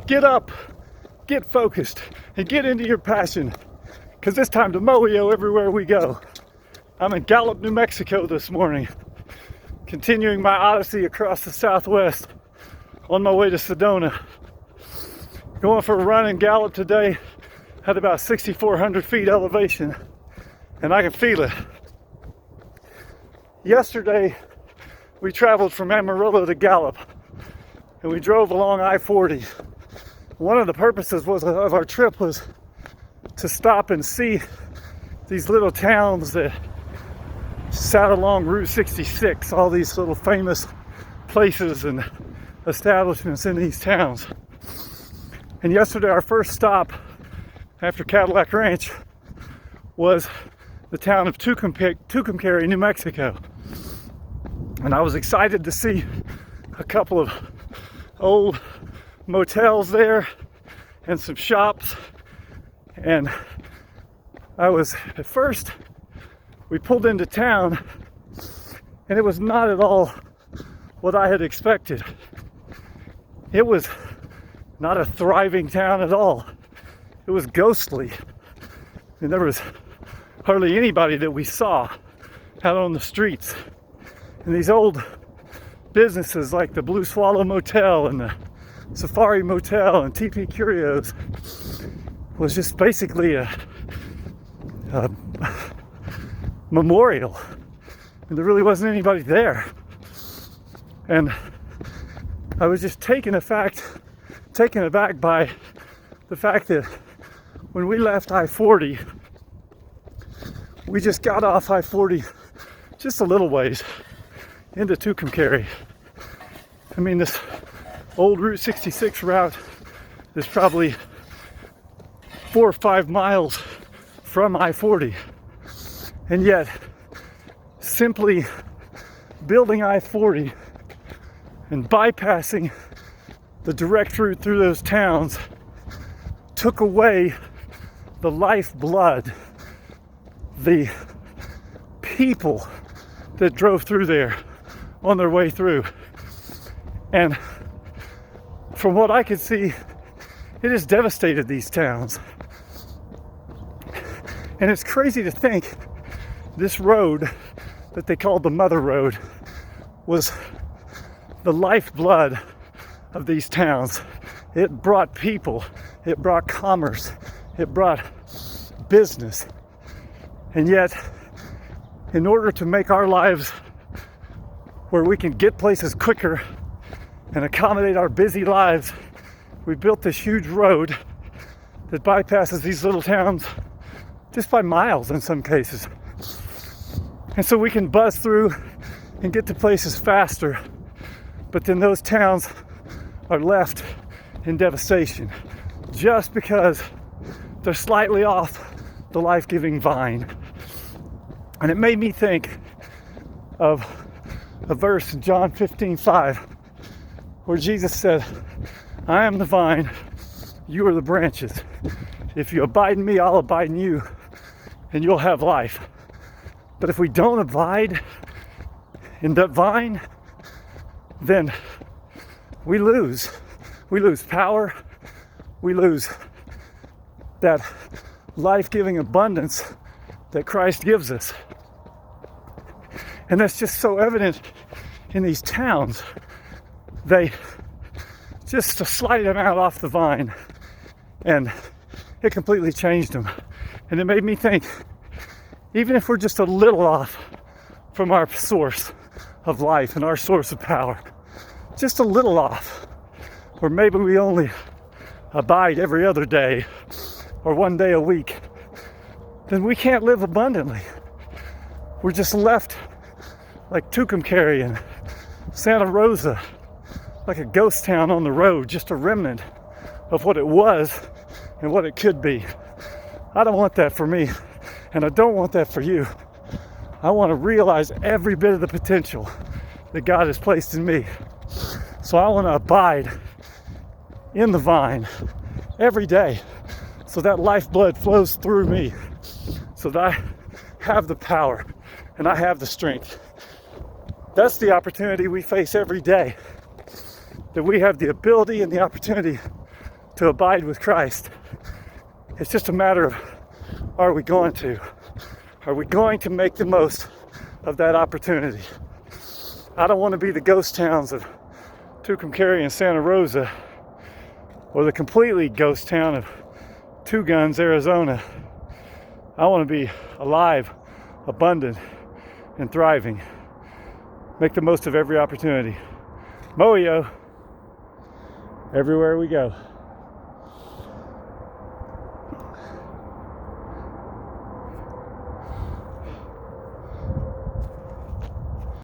Get up, get focused, and get into your passion, because it's time to mow everywhere we go. I'm in Gallup, New Mexico this morning, continuing my odyssey across the Southwest on my way to Sedona. Going for a run in Gallup today at about 6,400 feet elevation, and I can feel it. Yesterday, we traveled from Amarillo to Gallup, and we drove along I-40. One of the purposes of our trip was to stop and see these little towns that sat along Route 66, all these little famous places and establishments in these towns. And yesterday, our first stop after Cadillac Ranch was the town of Tucumcari, New Mexico. And I was excited to see a couple of old motels there and some shops. And at first, we pulled into town, and it was not at all what I had expected. It was not a thriving town at all. It was ghostly, and there was hardly anybody that we saw out on the streets. And these old businesses like the Blue Swallow Motel and the Safari Motel and TP Curios was just basically a memorial, and there really wasn't anybody there. And I was just taken aback by the fact that when we left I-40, we just got off I-40 just a little ways into Tucumcari. I mean, this old Route 66 route is probably 4 or 5 miles from I-40. And yet, simply building I-40 and bypassing the direct route through those towns took away the lifeblood, the people that drove through there on their way through. And from what I could see, it has devastated these towns. And it's crazy to think this road that they called the Mother Road was the lifeblood of these towns. It brought people, it brought commerce, it brought business. And yet, in order to make our lives where we can get places quicker and accommodate our busy lives, we built this huge road that bypasses these little towns just by miles in some cases. And so we can buzz through and get to places faster, but then those towns are left in devastation just because they're slightly off the life-giving vine. And it made me think of a verse in John 15:5, where Jesus said, "I am the vine, you are the branches. If you abide in me, I'll abide in you, and you'll have life." But if we don't abide in that vine, then we lose. We lose power. We lose that life-giving abundance that Christ gives us. And that's just so evident in these towns. They just a slight amount off the vine, and it completely changed them. And it made me think, even if we're just a little off from our source of life and our source of power, just a little off, or maybe we only abide every other day or one day a week, then we can't live abundantly. We're just left like Tucumcari and Santa Rosa, like a ghost town on the road, just a remnant of what it was and what it could be. I don't want that for me, and I don't want that for you. I want to realize every bit of the potential that God has placed in me. So I want to abide in the vine every day, so that lifeblood flows through me, so that I have the power and I have the strength. That's the opportunity we face every day, that we have the ability and the opportunity to abide with Christ. It's just a matter of, are we going to? Are we going to make the most of that opportunity? I don't want to be the ghost towns of Tucumcari and Santa Rosa, or the completely ghost town of Two Guns, Arizona. I want to be alive, abundant, and thriving. Make the most of every opportunity. Moyo, everywhere we go.